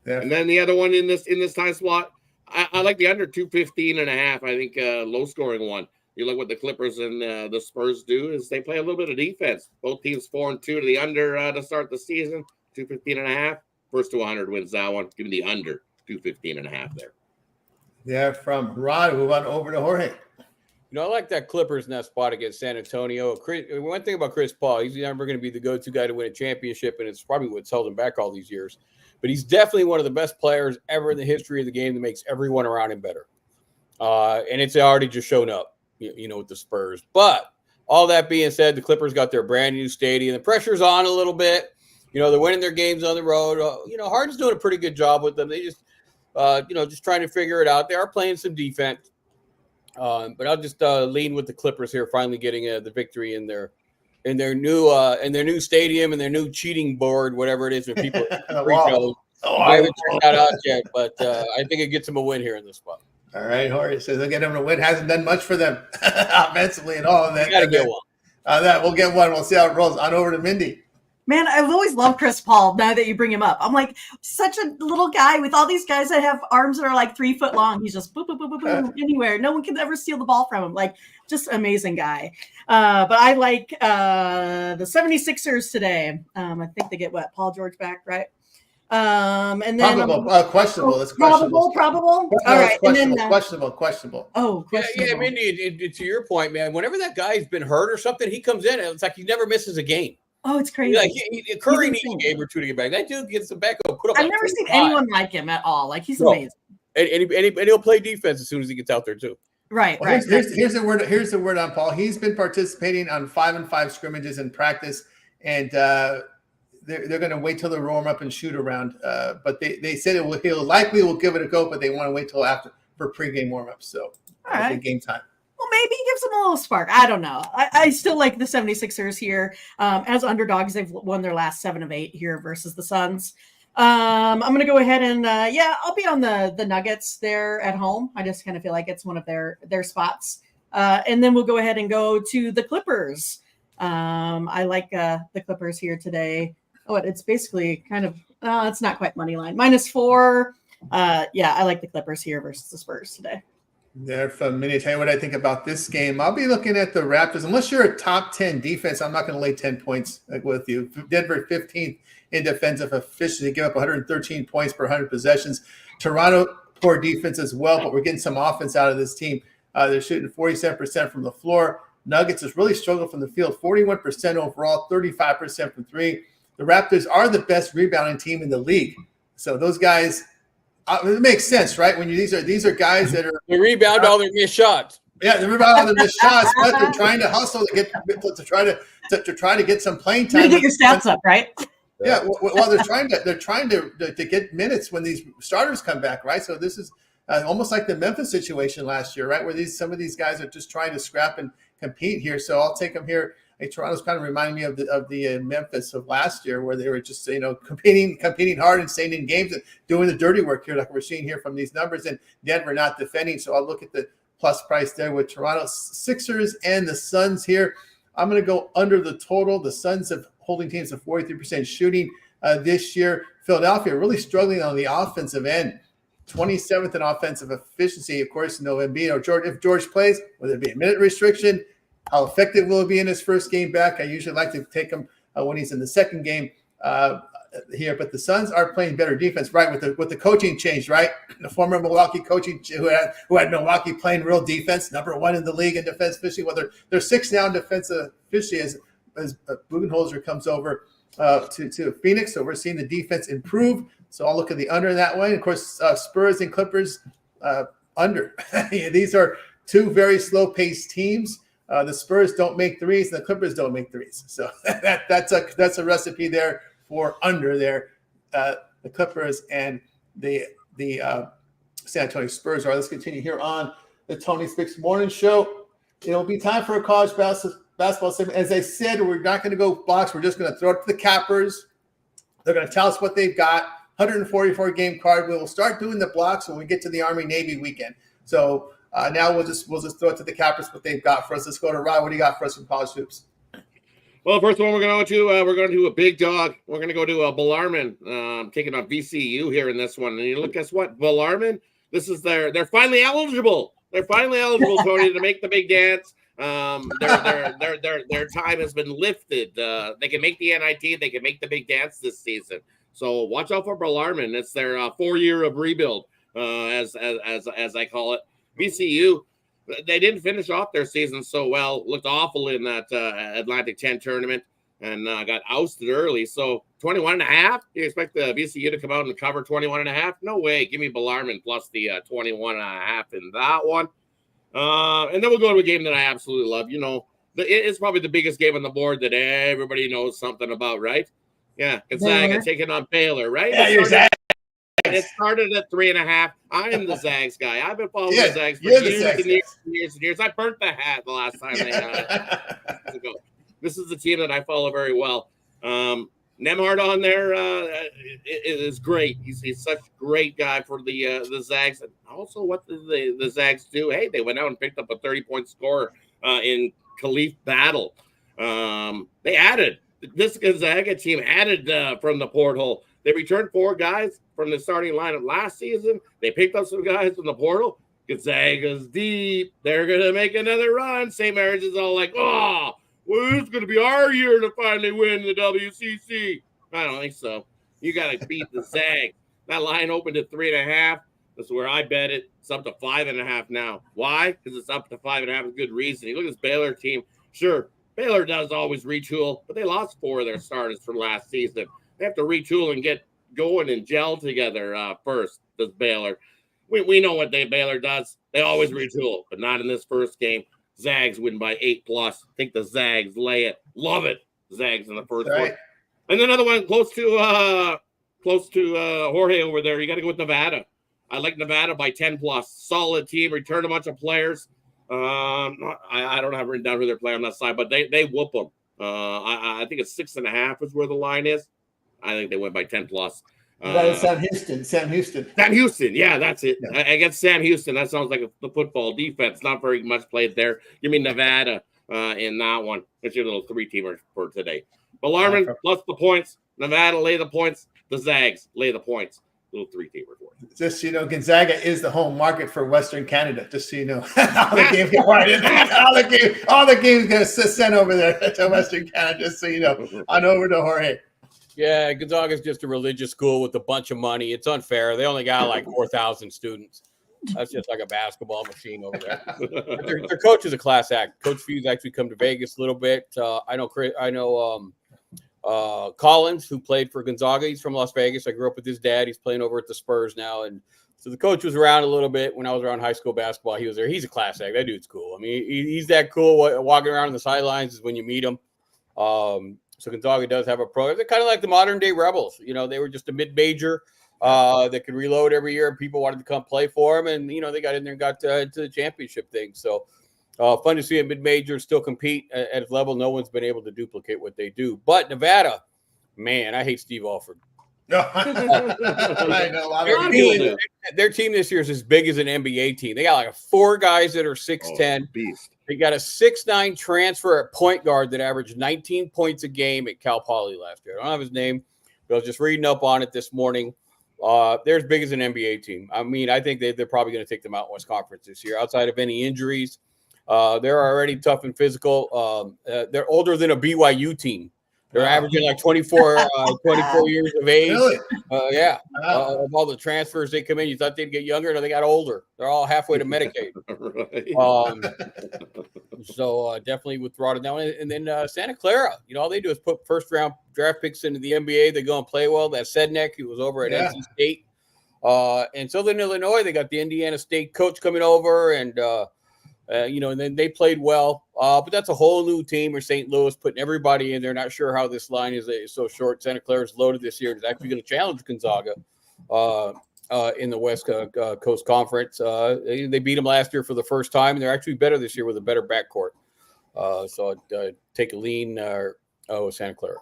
Yeah. And then the other one in this time slot, I like the under 215.5. I think low scoring one. You look what the Clippers and the Spurs do is they play a little bit of defense. Both teams 4-2 to the under to start the season. 215.5. First to 100 wins that one. Give me the under 215.5 there. Yeah, from Rod, we went over to Jorge. I like that Clippers in that spot against San Antonio. One thing about Chris Paul, he's never going to be the go-to guy to win a championship, and it's probably what's held him back all these years. But he's definitely one of the best players ever in the history of the game that makes everyone around him better. And it's already just shown up, with the Spurs. But all that being said, the Clippers got their brand new stadium. The pressure's on a little bit. They're winning their games on the road. Harden's doing a pretty good job with them. They just, just trying to figure it out. They are playing some defense. But I'll just lean with the Clippers here, finally getting the victory in their new stadium and their new cheating board, whatever it is. When people I haven't checked that out yet, but I think it gets them a win here in this spot. All right, Jorge says they'll get them to win. Hasn't done much for them offensively at all. You got to get one. We'll get one. We'll see how it rolls. On over to Mindy. Man, I've always loved Chris Paul now that you bring him up. I'm like, such a little guy with all these guys that have arms that are like 3 foot long. He's just boop, boop, boop, boop, boop, anywhere. No one can ever steal the ball from him. Like, just amazing guy. But I like the 76ers today. I think they get Paul George back, right? And then questionable. It's questionable. Probable. All right. And then questionable. Oh, questionable. Yeah, Mindy, to your point, man, whenever that guy's been hurt or something, he comes in and it's like he never misses a game. Oh, it's crazy. Like Curry needs a game or two to get back. That dude gets the back up. I've never seen anyone like him at all. Like, he's amazing. And he'll play defense as soon as he gets out there too. Right. Here's the word. Here's the word on Paul. He's been participating on 5-on-5 scrimmages in practice, and they're going to wait till they warm up and shoot around. But they said he'll likely will give it a go, but they want to wait till after for pregame warm-ups. So all right, game time. Well, maybe he gives them a little spark. I don't know. I still like the 76ers here. As underdogs, they've won their last 7 of 8 here versus the Suns. I'm going to go ahead and, I'll be on the Nuggets there at home. I just kind of feel like it's one of their spots. And then we'll go ahead and go to the Clippers. I like the Clippers here today. Oh, it's basically kind of, it's not quite money line. -4. I like the Clippers here versus the Spurs today. There from Minnie. Tell you what I think about this game. I'll be looking at the Raptors. Unless you're a top 10 defense, I'm not going to lay 10 points with you. Denver 15th in defensive efficiency, give up 113 points per 100 possessions. Toronto, poor defense as well, but we're getting some offense out of this team. They're shooting 47% from the floor. Nuggets has really struggled from the field, 41% overall, 35% from 3. The Raptors are the best rebounding team in the league. So those guys – it makes sense, right? When these are guys that are they rebound all their missed shots. Yeah, they rebound all their missed shots, but they're trying to hustle to try to get some playing time. You get your stats up, right? Yeah, well, they're trying to get minutes when these starters come back, right? So this is almost like the Memphis situation last year, right? Where some of these guys are just trying to scrap and compete here. So I'll take them here. Hey, Toronto's kind of reminding me of the Memphis of last year, where they were just competing hard and staying in games and doing the dirty work here, like we're seeing here from these numbers. And Denver not defending, so I'll look at the plus price there with Toronto. Sixers and the Suns here. I'm going to go under the total. The Suns have holding teams to 43% shooting this year. Philadelphia really struggling on the offensive end. 27th in offensive efficiency. Of course, no Embiid or George. If George plays, will there be a minute restriction? How effective will it be in his first game back? I usually like to take him when he's in the second game here. But the Suns are playing better defense, right? With the coaching change, right? The former Milwaukee coaching who had Milwaukee playing real defense, number 1 in the league in defense efficiency. Well, they're 6th now in defensive efficiency as Budenholzer comes over to Phoenix. So we're seeing the defense improve. So I'll look at the under in that way. Of course, Spurs and Clippers under. These are two very slow-paced teams. The Spurs don't make threes, and the Clippers don't make threes. So that's a recipe there for under there. The Clippers and the San Antonio Spurs are. Let's continue here on the Tony Fix Morning Show. It'll be time for a college basketball segment. As I said, we're not going to go box. We're just going to throw it to the cappers. They're going to tell us what they've got. 144 game card. We will start doing the blocks when we get to the Army-Navy weekend. So now we'll just throw it to the cappers what they've got for us. Let's go to Rod. What do you got for us from college hoops? Well, first one we're going to do a big dog. We're going to go to Bellarmine, taking on VCU here in this one. And you look, guess what? Bellarmine, this is they're finally eligible. They're finally eligible, Tony, to make the big dance. Their time has been lifted. They can make the NIT. They can make the big dance this season. So watch out for Bellarmine. It's their 4-year of rebuild, as I call it. VCU, they didn't finish off their season so well. Looked awful in that Atlantic 10 tournament and got ousted early. So 21.5. You expect the VCU to come out and cover 21.5? No way. Give me Bellarmine plus the 21.5 in that one. And then we'll go to a game that I absolutely love. You know, it's probably the biggest game on the board that everybody knows something about, right? Yeah, Gonzaga taking on Baylor, right? Yeah, it started at 3.5. I am the Zags guy. I've been following the Zags for years and years. I burnt the hat the last time they ago. This is the team that I follow very well. Nemhard on there is great. He's such a great guy for the Zags. And also, what did the Zags do? Hey, they went out and picked up a 30-point score in Khalif Battle. They added. This Gonzaga team added from the portal. They returned 4 guys from the starting lineup last season. They picked up some guys from the portal. Gonzaga's deep. They're going to make another run. St. Mary's is all like, oh, well, it's going to be our year to finally win the WCC. I don't think so. You got to beat the Zags. That line opened at 3.5. That's where I bet it. It's up to 5.5 now. Why? Because it's up to 5.5 is good reason. You look at this Baylor team. Sure, Baylor does always retool, but they lost 4 of their starters from last season. They have to retool and get going and gel together first, does Baylor. We know what Baylor does. They always retool, but not in this first game. Zags win by 8+. Think the Zags lay it. Love it. Zags in the first one. And another one close to Jorge over there. You got to go with Nevada. I like Nevada by 10+. Solid team. Returned a bunch of players. I don't have written down who they're playing on that side, but they whoop them. I think it's 6.5 is where the line is. I think they went by 10+. That is Sam Houston. Sam Houston. Yeah, that's it. Yeah. Against Sam Houston, that sounds like the football defense. Not very much played there. Give me Nevada in that one. It's your little 3-teamer for today. Bellarmine plus the points. Nevada lay the points. The Zags lay the points. Little 3-teamer for it. Just so you know, Gonzaga is the home market for Western Canada. Just so you know, all the games get right in. All the games get sent over there to Western Canada. Just so you know, on over to Jorge. Yeah, Gonzaga's just a religious school with a bunch of money. It's unfair. They only got like 4,000 students. That's just like a basketball machine over there. But their coach is a class act. Coach Few's actually come to Vegas a little bit. I know Collins, who played for Gonzaga. He's from Las Vegas. I grew up with his dad. He's playing over at the Spurs now. And so the coach was around a little bit when I was around high school basketball. He was there. He's a class act. That dude's cool. I mean, he's that cool. Walking around on the sidelines is when you meet him. So Gonzaga does have a program. They're kind of like the modern day Rebels. You know, they were just a mid-major that could reload every year, and people wanted to come play for them. And, you know, they got in there and got to the championship thing. So fun to see a mid-major still compete at a level no one's been able to duplicate what they do. But Nevada, man, I hate Steve Alford. No, I know a lot Their of team- people. Their team this year is as big as an NBA team. They got like 4 guys that are 6'10". Beast. They got a 6'9" transfer at point guard that averaged 19 points a game at Cal Poly last year. I don't have his name, but I was just reading up on it this morning. They're as big as an NBA team. I mean, I think they're probably going to take the Mountain West Conference this year, outside of any injuries. They're already tough and physical. They're older than a BYU team. They're averaging like 24 years of age. Really? Yeah. Wow. Of all the transfers they come in, you thought they'd get younger. No, they got older. They're all halfway to Medicaid. So definitely with Rod down. And then Santa Clara, all they do is put first-round draft picks into the NBA. They go and play well. That Sednek, who was over at NC State. And Southern Illinois, they got the Indiana State coach coming over, and and then they played well. But that's a whole new team. Or St. Louis putting everybody in there. Not sure how this line is so short. Santa Clara's loaded this year. It's actually going to challenge Gonzaga in the West Coast Conference. They beat them last year for the first time, and they're actually better this year with a better backcourt. So I'd take a lean Santa Clara.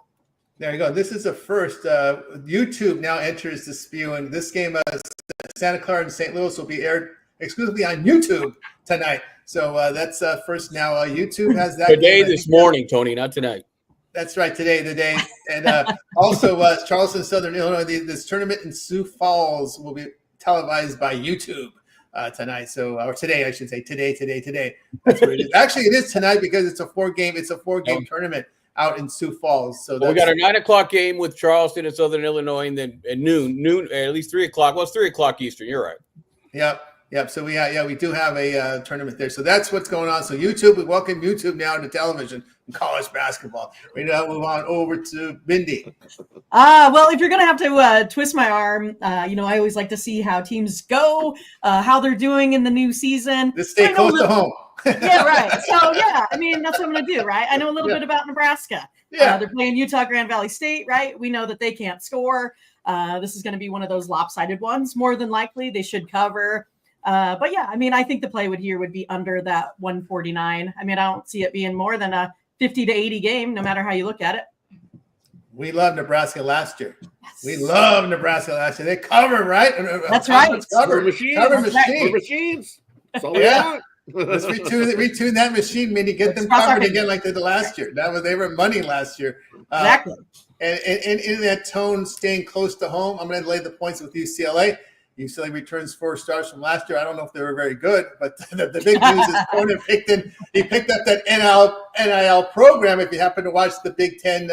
There you go. This is the first. YouTube now enters the spewing. This game, Santa Clara and St. Louis, will be aired exclusively on YouTube tonight. So that's first now. YouTube has that today, this morning, Tony, not tonight. That's right, today, the day. And also Charleston, Southern Illinois, this tournament in Sioux Falls will be televised by YouTube tonight. So, or today, I should say, today. That's what it is. Actually, it is tonight because it's a 4-game tournament out in Sioux Falls. So we got a 9:00 game with Charleston and Southern Illinois, and then at noon, at least 3:00. Well, it's 3:00 Eastern. You're right. Yep. So we do have a tournament there. So that's what's going on. So YouTube, we welcome YouTube now to television and college basketball. We now move on over to Bindi. Well, if you're going to have to twist my arm, I always like to see how teams go, how they're doing in the new season. Let's stay close to home. Yeah, right. So, yeah, I mean, that's what I'm going to do, right? I know a little bit about Nebraska. Yeah. They're playing Utah Grand Valley State, right? We know that they can't score. This is going to be one of those lopsided ones. More than likely, they should cover. But, yeah, I mean, I think the play would be under that 149. I mean, I don't see it being more than a 50 to 80 game, no matter how you look at it. We loved Nebraska last year. Yes. We loved Nebraska last year. They covered, right? That's right. Cover machines. machines. That's all we got. Let's retune that machine, Mindy. Get them covered again like they did last year. They were money last year. Exactly. And in that tone, staying close to home, I'm going to lay the points with UCLA. UCLA returns 4 stars from last year. I don't know if they were very good, but the big news is Cronin picked up that NIL program. If you happen to watch the Big Ten,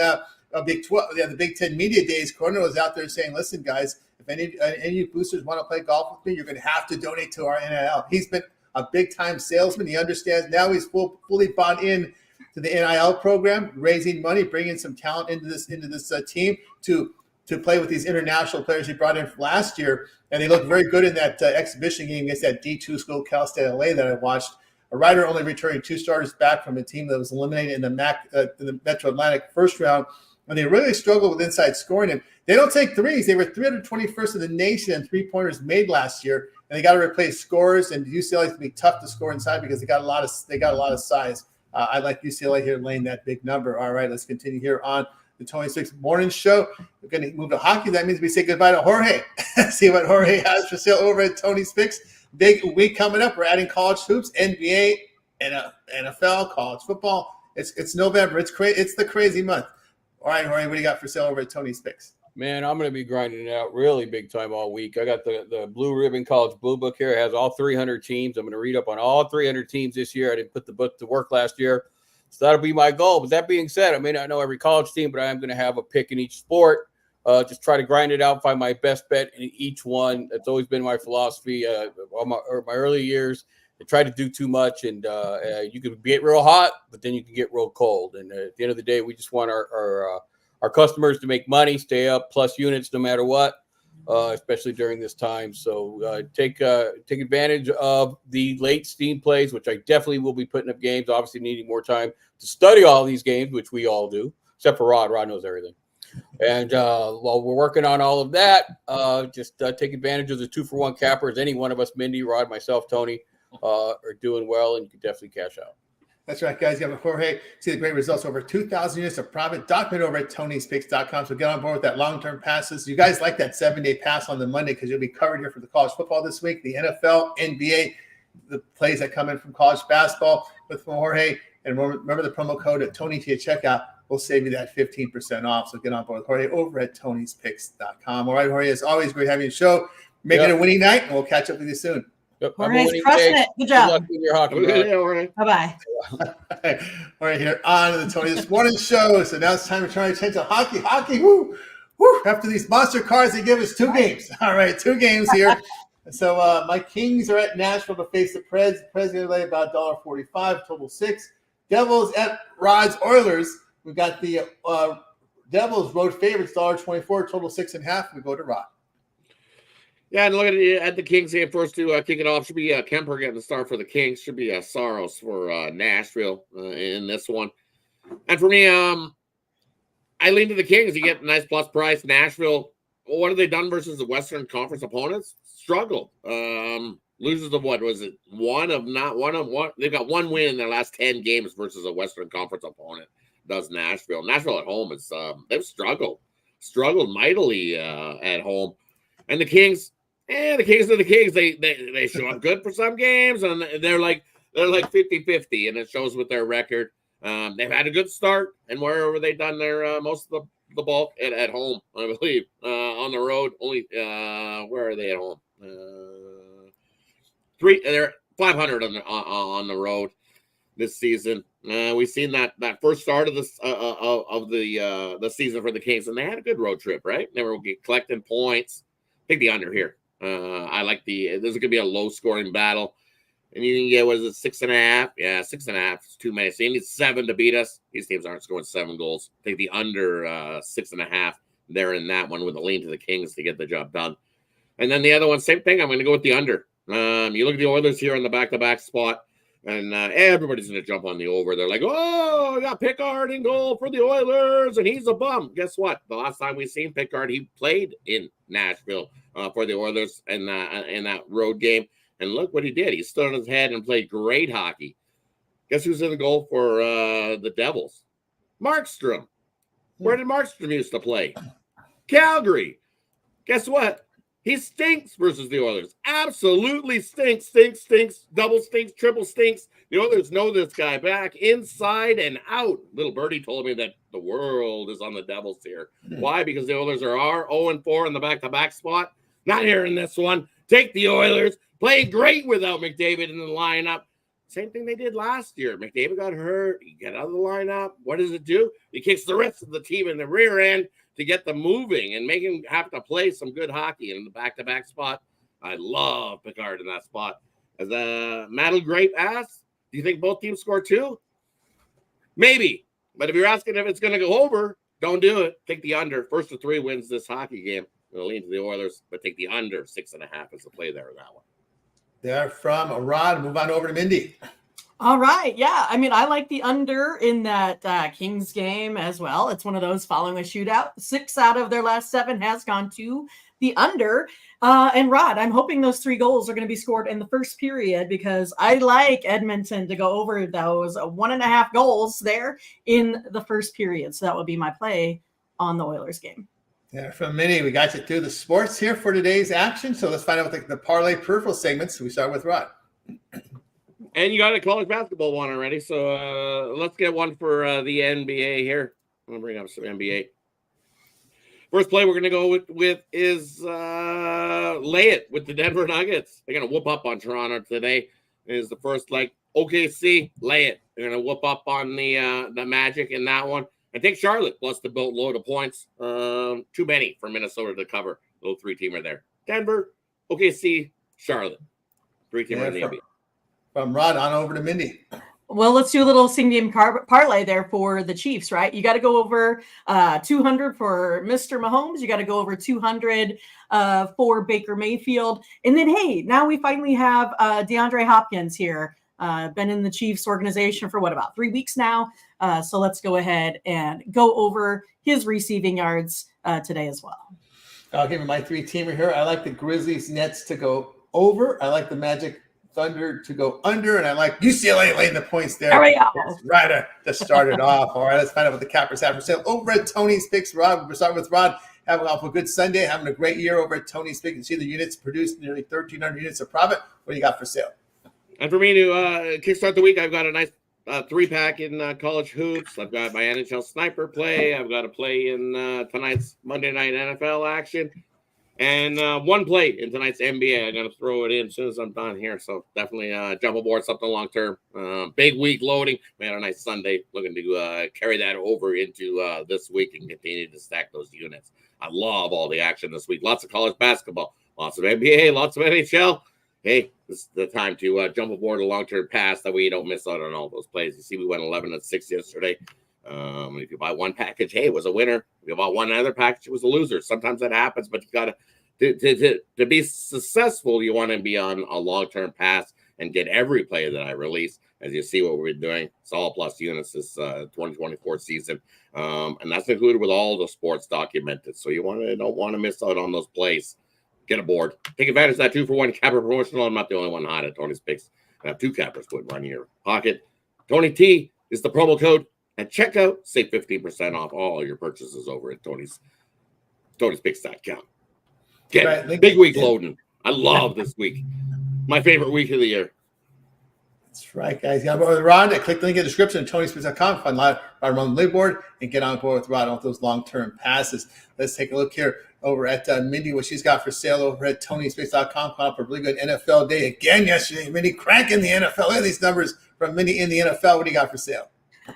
Big 12, the Big Ten media days, Cronin was out there saying, "Listen, guys, if any of you boosters want to play golf with me, you're going to have to donate to our NIL." He's been a big time salesman. He understands now. He's fully bought in to the NIL program, raising money, bringing some talent into this team to play with these international players he brought in from last year. And they looked very good in that exhibition game against that D2 school, Cal State LA, that I watched. A Ryder only returning 2 starters back from a team that was eliminated in the Metro Atlantic first round. And they really struggled with inside scoring. And they don't take threes. They were 321st in the nation in 3-pointers made last year. And they got to replace scorers. And UCLA is going to be tough to score inside because they got a lot of size. I like UCLA here laying that big number. All right, let's continue here on the 26th morning show. We're going to move to hockey. That means we say goodbye to Jorge. See what Jorge has for sale over at Tony's Picks. Big week coming up. We're adding college hoops, NBA, NFL, college football. It's November. It's the crazy month. All right, Jorge, what do you got for sale over at Tony's Picks? Man, I'm going to be grinding it out really big time all week. I got the Blue Ribbon College Blue Book here. It has all 300 teams. I'm going to read up on all 300 teams this year. I didn't put the book to work last year. So that'll be my goal. But that being said, I may not know every college team, but I am going to have a pick in each sport. Just try to grind it out, find my best bet in each one. That's always been my philosophy. My early years, I try to do too much, and you can get real hot, but then you can get real cold. And at the end of the day, we just want our customers to make money, stay up, plus units no matter what, especially during this time. So take advantage of the late Steam plays, which I definitely will be putting up games, obviously needing more time to study all these games, which we all do, except for Rod. Rod knows everything. And while we're working on all of that, just take advantage of the 2-for-1 cappers. Any one of us, Mindy, Rod, myself, Tony, are doing well, and you can definitely cash out. That's right, guys. You have Jorge. See the great results. Over 2,000 units of profit. Document over at Tony'sPicks.com. So get on board with that long-term passes. You guys like that 7-day pass on the Monday because you'll be covered here for the college football this week, the NFL, NBA, the plays that come in from college basketball with Jorge. And remember the promo code at Tony T at checkout. We'll save you that 15% off. So get on board with Jorge over at Tony'sPicks.com. All right, Jorge, it's always great having you show. Make it a winning night, and we'll catch up with you soon. Yep. Jorge's crushing it. Good job. Good luck with your hockey. Bye-bye. All right, here on the Tony This Morning Show. So now it's time to turn our attention to hockey. Hockey, woo! After these monster cards, they give us 2 games. All right, 2 games here. So my Kings are at Nashville to face the Preds. The Preds going to lay about $1.45, total 6. Devils at Rod's Oilers. We've got the Devils road favorites, $1.24, total 6.5. We go to Rod. Yeah, and look at the Kings game first to kick it off. Should be Kemper getting the start for the Kings. Should be Saros for Nashville in this one. And for me, I lean to the Kings. You get a nice plus price. Nashville, what have they done versus the Western Conference opponents? Struggled. Loses of what was it? One. They've got 1 win in their last 10 games versus a Western Conference opponent. Does Nashville? Nashville at home is they've struggled mightily at home. And the Kings. The Kings are the Kings. They show up good for some games, and they're like 50-50, and it shows with their record. They've had a good start, and wherever they've done their most of the bulk at home, I believe. On the road, only where are they at home? They're 500 on the road this season. We've seen that first start of this the season for the Kings, and they had a good road trip, right? They were collecting points. Take the under here. I like this is going to be a low-scoring battle. And you can get, what is it, 6.5? Yeah, 6.5 is too many. So you need 7 to beat us. These teams aren't scoring 7 goals. Take the under 6.5. They're in that one with a lean to the Kings to get the job done. And then the other one, same thing. I'm going to go with the under. You look at the Oilers here in the back-to-back spot, and everybody's going to jump on the over. They're like, oh, I got Pickard in goal for the Oilers, and he's a bum. Guess what? The last time we seen Pickard, he played in Nashville for the Oilers in that road game. And look what he did. He stood on his head and played great hockey. Guess who's in the goal for the Devils? Markstrom. Where did Markstrom used to play? Calgary. Guess what? He stinks versus the Oilers. Absolutely stinks, double stinks, triple stinks. The Oilers know this guy back inside and out. Little Birdie told me that the world is on the Devils here. Why? Because the Oilers are 0-4 in the back-to-back spot. Not here in this one. Take the Oilers. Play great without McDavid in the lineup. Same thing they did last year. McDavid got hurt. He got out of the lineup. What does it do? He kicks the rest of the team in the rear end to get them moving and make him have to play some good hockey in the back-to-back spot. I love Pickard in that spot. As Maddle Grape asks, do you think both teams score 2? Maybe. But if you're asking if it's going to go over, don't do it. Take the under. First of 3 wins this hockey game. I'll lean to the Oilers, but take the under 6.5 as the play there in that one. They're from Rod. Move on over to Mindy. All right. Yeah. I mean, I like the under in that Kings game as well. It's one of those following a shootout. 6 out of their last 7 has gone to the under. And Rod, I'm hoping those 3 goals are going to be scored in the first period because I like Edmonton to go over those 1.5 goals there in the first period. So that would be my play on the Oilers game. Yeah, from Minnie, we got you through the sports here for today's action. So let's find out what the parlay peripheral segments. We start with Rod. And you got a college basketball one already. So let's get one for the NBA here. I'm going to bring up some NBA. First play we're going to go with is lay it with the Denver Nuggets. They're going to whoop up on Toronto today. Is the first leg. OKC, lay it. They're going to whoop up on the Magic in that one. And take Charlotte plus the boatload of points. Too many for Minnesota to cover. Little 3-teamer there. Denver, OKC, Charlotte. 3-teamer in the NBA. From Rod on over to Mindy. Well, let's do a little sing-game parlay there for the Chiefs, right? You got to go over 200 for Mr. Mahomes. You got to go over 200 for Baker Mayfield. And then, hey, now we finally have DeAndre Hopkins here. Been in the Chiefs organization for about 3 weeks now. So let's go ahead and go over his receiving yards today as well. I'll give you my 3-teamer here. I like the Grizzlies Nets to go over. I like the Magic Thunder to go under, and I like UCLA laying the points there. There we go. It's right to start it off. All right, let's find out what the cappers have for sale over at Tony's Picks. Rod, we'll start with Rod. Having off a good Sunday, having a great year over at Tony's Picks. You see the units produced nearly 1,300 units of profit. What do you got for sale? And for me to kickstart the week, I've got a nice 3-pack in college hoops. I've got my NHL sniper play. I've got a play in tonight's Monday night NFL action. And one play in tonight's NBA. I'm going to throw it in as soon as I'm done here. So definitely jump aboard something long-term. Big week loading. We had a nice Sunday. Looking to carry that over into this week and continue to stack those units. I love all the action this week. Lots of college basketball. Lots of NBA. Lots of NHL. Hey, this is the time to jump aboard a long-term pass. That way you don't miss out on all those plays. You see we went 11-6 yesterday. If you buy one package, hey, it was a winner. If you bought one other package, it was a loser. Sometimes that happens, but you got to be successful. You want to be on a long-term pass and get every play that I release. As you see what we're doing, it's all plus units this 2024 season, and that's included with all the sports documented. So you don't want to miss out on those plays. Get aboard. Take advantage of that 2-for-1 capper promotional. I'm not the only one hot at Tony's Picks. I have 2 cappers put one in your pocket. Tony T is the promo code. At checkout, save 15% off all your purchases over at Tony'sPicks.com. Get it. Big week loading. I love this week. My favorite week of the year. That's right, guys. Get on board with Rod. Click the link in the description at Tony'sPicks.com. Find Rod on the lead board and get on board with Rod on those long-term passes. Let's take a look here over at Mindy, what she's got for sale over at Tony'sPicks.com. Caught up a really good NFL day again yesterday. Mindy cranking the NFL. Look at these numbers from Mindy in the NFL. What do you got for sale?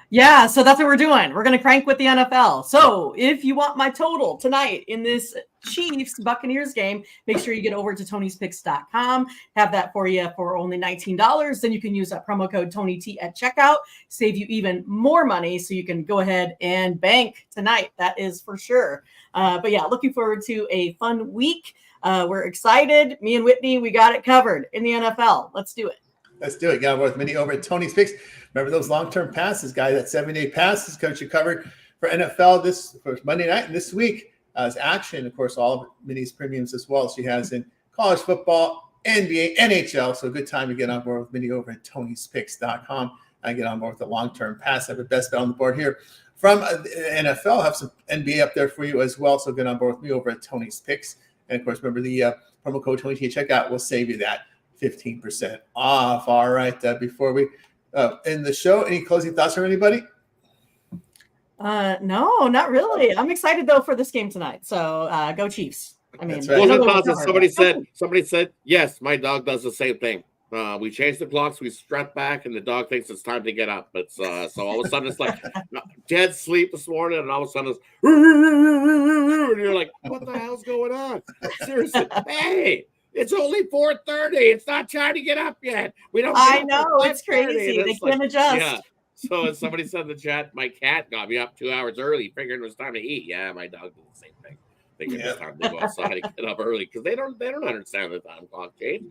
Yeah, so that's what we're doing. We're going to crank with the NFL. So if you want my total tonight in this Chiefs-Buccaneers game, make sure you get over to Tony'sPicks.com. Have that for you for only $19. Then you can use that promo code TonyT at checkout. Save you even more money so you can go ahead and bank tonight. That is for sure. But yeah, looking forward to a fun week. We're excited. Me and Whitney, we got it covered in the NFL. Let's do it. Let's do it. Got with Mindy over at Tony's Picks. Remember those long-term passes, guys. That 7-day passes coach you covered for NFL this for Monday night and this week as action. Of course, all of Mindy's premiums as well. She has in college football, NBA, NHL. So a good time to get on board with Mindy over at Tony'sPicks.com and get on board with the long-term pass. I have the best bet on the board here from NFL. Have some NBA up there for you as well. So get on board with me over at Tony's Picks. And of course, remember the promo code 20T checkout will save you that 15% off. All right. Before we end the show, any closing thoughts from anybody? No, not really. I'm excited though for this game tonight. So go Chiefs. I mean, right. Somebody said, yes, my dog does the same thing. We change the clocks, we strut back, and the dog thinks it's time to get up. But so all of a sudden it's like dead sleep this morning, and all of a sudden it's and you're like, what the hell's going on? Seriously, hey. It's only 4:30. It's not time to get up yet. We don't. I know it's crazy. They can't adjust. Yeah. So as somebody said in the chat, my cat got me up 2 hours early, figuring it was time to eat. Yeah, my dog did the same thing. Thinking it's time to go outside and get up early because they don't understand the time clock change.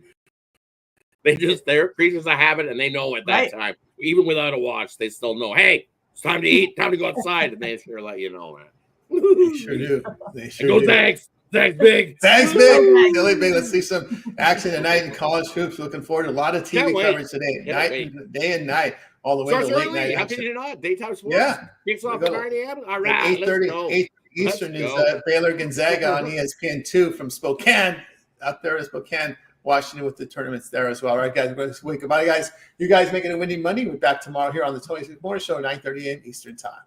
They're creatures of habit, and they know at that time, even without a watch, they still know. Hey, it's time to eat. Time to go outside, and they sure let you know, man. They sure do. They sure do. Thanks. Thanks, Big. Thanks, Big. Billy Big. Let's see some action tonight in college hoops. Looking forward to a lot of TV coverage today. Day and night, all the way to late night. How can you not? Daytime sports. Yeah. Kicks off at 9 a.m. All right. 8:30 Eastern is Baylor Gonzaga on ESPN2 from Spokane. Out there in Spokane, Washington with the tournaments there as well. All right, guys. Goodbye, guys. You guys making a winning Monday. We're back tomorrow here on the Tony's Morning Show, 9:30 a.m. Eastern Time.